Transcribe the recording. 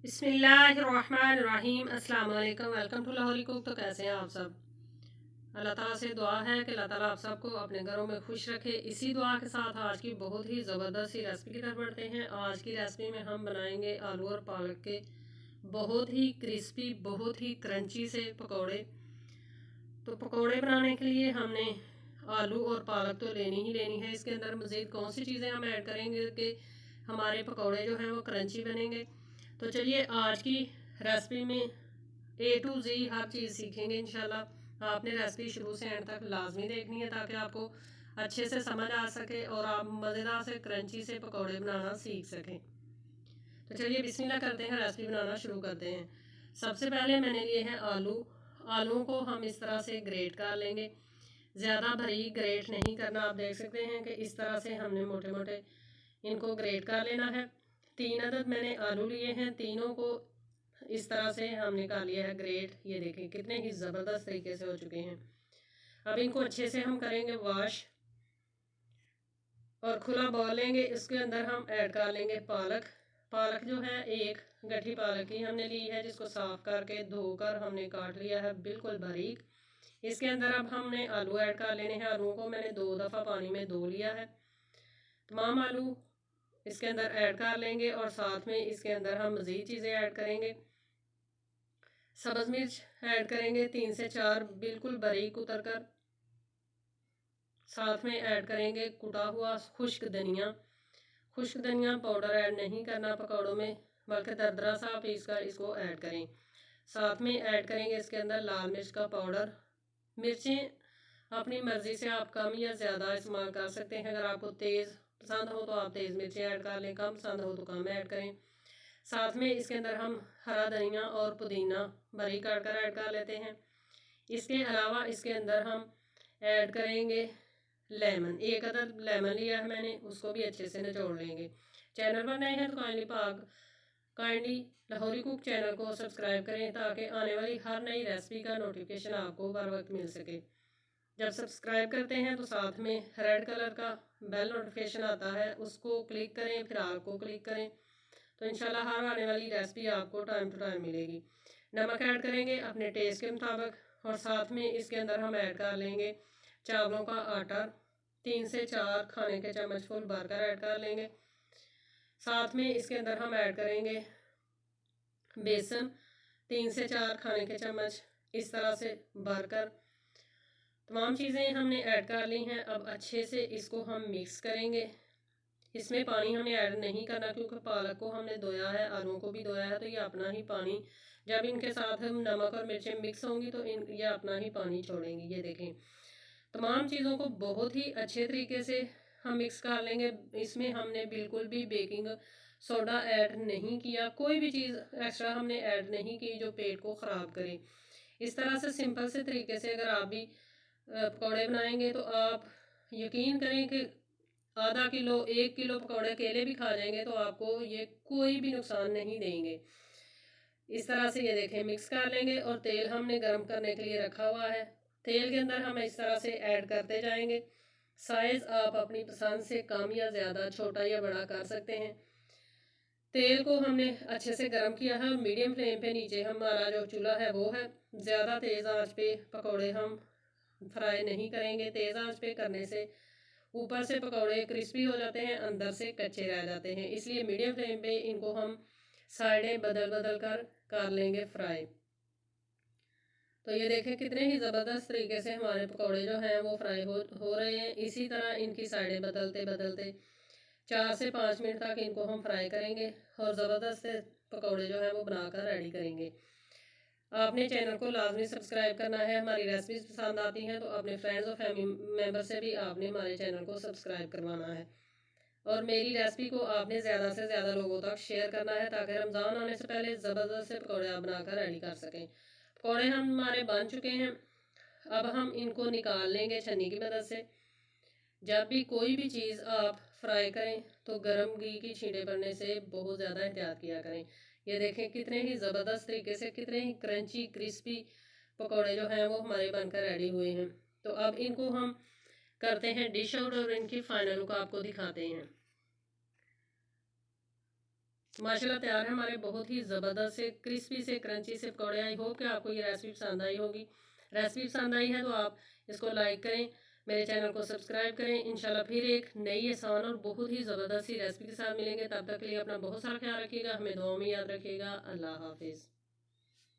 बिस्मिल्लाहिर्रहमानिर्रहीम अस्सलाम वालेकुम। Welcome to Lahori cook. तो कैसे हैं आप सब? अल्लाह ताला से दुआ है कि अल्लाह ताला आप सबको अपने घरों में खुश रखे। इसी दुआ के साथ आज की बहुत ही ज़बरदस्त सी रेसिपी की तरफ बढ़ते हैं। आज की रेसिपी में हम बनाएंगे आलू और पालक के बहुत ही क्रिस्पी, बहुत ही क्रंची से पकौड़े। तो पकौड़े बनाने के लिए हमने आलू और पालक तो लेनी ही लेनी है। इसके अंदर मज़ीद कौन सी चीज़ें हम ऐड करेंगे कि हमारे पकौड़े जो हैं वो क्रंची बनेंगे। तो चलिए आज की रेसिपी में A to Z हर चीज़ सीखेंगे इंशाल्लाह। आपने रेसिपी शुरू से एंड तक लाजमी देखनी है ताकि आपको अच्छे से समझ आ सके और आप मज़ेदार से क्रंची से पकौड़े बनाना सीख सकें। तो चलिए बिस्मिल्लाह करते हैं, रेसिपी बनाना शुरू करते हैं। सबसे पहले मैंने लिए हैं आलू। आलू को हम इस तरह से ग्रेट कर लेंगे। ज़्यादा बारीक ग्रेट नहीं करना। आप देख सकते हैं कि इस तरह से हमने मोटे मोटे इनको ग्रेट कर लेना है। 3 अदद मैंने आलू लिए हैं, तीनों को इस तरह से हमने कर लिया है ग्रेट। ये देखें कितने ही ज़बरदस्त तरीके से हो चुके हैं। अब इनको अच्छे से हम करेंगे वॉश और खुला बॉल लेंगे। इसके अंदर हम ऐड कर लेंगे पालक। पालक जो है एक गठी पालक ही हमने ली है, जिसको साफ करके धोकर हमने काट लिया है बिल्कुल बारीक। इसके अंदर अब हमने आलू ऐड कर लेने हैं। आलूओं को मैंने 2 दफ़ा पानी में धो लिया है। तमाम आलू इसके अंदर ऐड कर लेंगे और साथ में इसके अंदर हम मज़ीद चीज़ें ऐड करेंगे। सब्ज़ मिर्च ऐड करेंगे 3 से 4 बिल्कुल बारीक उतर कर। साथ में ऐड करेंगे कुटा हुआ खुश्क धनिया। खुश्क धनिया पाउडर ऐड नहीं करना पकौड़ों में, बल्कि दरदरा सा पीस कर इसको ऐड करें। साथ में ऐड करेंगे इसके अंदर लाल मिर्च का पाउडर। मिर्चें अपनी मर्ज़ी से आप कम या ज़्यादा इस्तेमाल कर सकते हैं। अगर आपको तेज़ पसंद हो तो आप तेज़ मिर्चें ऐड कर लें, कम पसंद हो तो कम ऐड करें। साथ में इसके अंदर हम हरा धनिया और पुदीना बारीक काट कर ऐड कर लेते हैं। इसके अलावा इसके अंदर हम ऐड करेंगे लेमन। 1 अदद लेमन लिया है मैंने, उसको भी अच्छे से निचोड़ लेंगे। चैनल पर नए हैं तो काइंडली लाहौरी कुक चैनल को सब्सक्राइब करें ताकि आने वाली हर नई रेसिपी का नोटिफिकेशन आपको बर वक्त मिल सके। जब सब्सक्राइब करते हैं तो साथ में रेड कलर का बेल नोटिफिकेशन आता है, उसको क्लिक करें, फिर आल को क्लिक करें, तो इंशाल्लाह हर आने वाली रेसिपी आपको टाइम टू टाइम मिलेगी। नमक ऐड करेंगे अपने टेस्ट के मुताबिक और साथ में इसके अंदर हम ऐड कर लेंगे चावलों का आटा। 3 से 4 खाने के चम्मच फुल भरकर ऐड कर लेंगे। साथ में इसके अंदर हम ऐड करेंगे बेसन। 3 से 4 खाने के चम्मच इस तरह से भरकर तमाम चीज़ें हमने ऐड कर ली हैं। अब अच्छे से इसको हम मिक्स करेंगे। इसमें पानी हमने ऐड नहीं करना क्योंकि पालक को हमने धोया है, आलूओं को भी धोया है, तो ये अपना ही पानी, जब इनके साथ हम नमक और मिर्चें मिक्स होंगी तो ये अपना ही पानी छोड़ेंगी। ये देखें तमाम चीज़ों को बहुत ही अच्छे तरीके से हम मिक्स कर लेंगे। इसमें हमने बिल्कुल भी बेकिंग सोडा ऐड नहीं किया, कोई भी चीज़ एक्स्ट्रा हमने ऐड नहीं की जो पेट को ख़राब करे। इस तरह से सिंपल से तरीके से अगर आप भी पकौड़े बनाएंगे तो आप यकीन करें कि आधा किलो 1 किलो पकौड़े अकेले भी खा जाएंगे तो आपको ये कोई भी नुकसान नहीं देंगे। इस तरह से ये देखें मिक्स कर लेंगे और तेल हमने गर्म करने के लिए रखा हुआ है। तेल के अंदर हम इस तरह से ऐड करते जाएंगे। साइज़ आप अपनी पसंद से कम या ज़्यादा, छोटा या बड़ा कर सकते हैं। तेल को हमने अच्छे से गर्म किया है और मीडियम फ्लेम पे नीचे हमारा जो चूल्हा है वो है। ज़्यादा तेज़ आंच पे पकौड़े हम फ्राई नहीं करेंगे। तेज़ आंच पे करने से ऊपर से पकौड़े क्रिस्पी हो जाते हैं, अंदर से कच्चे रह जाते हैं, इसलिए मीडियम फ्लेम पे इनको हम साइडें बदल बदल कर लेंगे फ्राई। तो ये देखें कितने ही ज़बरदस्त तरीके से हमारे पकौड़े जो हैं वो फ्राई हो रहे हैं। इसी तरह इनकी साइडें बदलते बदलते 4 से 5 मिनट तक इनको हम फ्राई करेंगे और ज़बरदस्त पकौड़े जो हैं वो बनाकर रेडी करेंगे। आपने चैनल को लाजमी सब्सक्राइब करना है। हमारी रेसिपीज पसंद आती हैं तो अपने फ्रेंड्स और फैमिली मेम्बर से भी आपने हमारे चैनल को सब्सक्राइब करवाना है और मेरी रेसिपी को आपने ज़्यादा से ज़्यादा लोगों तक शेयर करना है ताकि रमज़ान आने से पहले ज़बरदस्त से पकौड़े आप बनाकर रेडी कर सकें। पकौड़े हमारे बन चुके हैं। अब हम इनको निकाल लेंगे छन्नी की मदद से। जब भी कोई भी चीज़ आप फ्राई करें तो गर्म घी की छींटे पड़ने से बहुत ज़्यादा एहतियात किया करें। ये देखें कितने ही ज़बरदस्त तरीके से, कितने ही क्रंची क्रिस्पी पकौड़े जो हैं वो हमारे बनकर रेडी हुए हैं। तो अब इनको हम करते हैं डिश आउट और इनकी फाइनल लुक आपको दिखाते हैं। माशाल्लाह तैयार है हमारे बहुत ही ज़बरदस्त से क्रिस्पी से क्रंची से पकौड़े। आई होप कि आपको ये रेसिपी पसंद आई होगी। रेसिपी पसंद आई है तो आप इसको लाइक करें, मेरे चैनल को सब्सक्राइब करें। इंशाल्लाह फिर एक नई आसान और बहुत ही ज़बरदस्त सी रेसिपी के साथ मिलेंगे। तब तक के लिए अपना बहुत सारा ख्याल रखिएगा, हमें दुआ में याद रखिएगा। अल्लाह हाफिज़।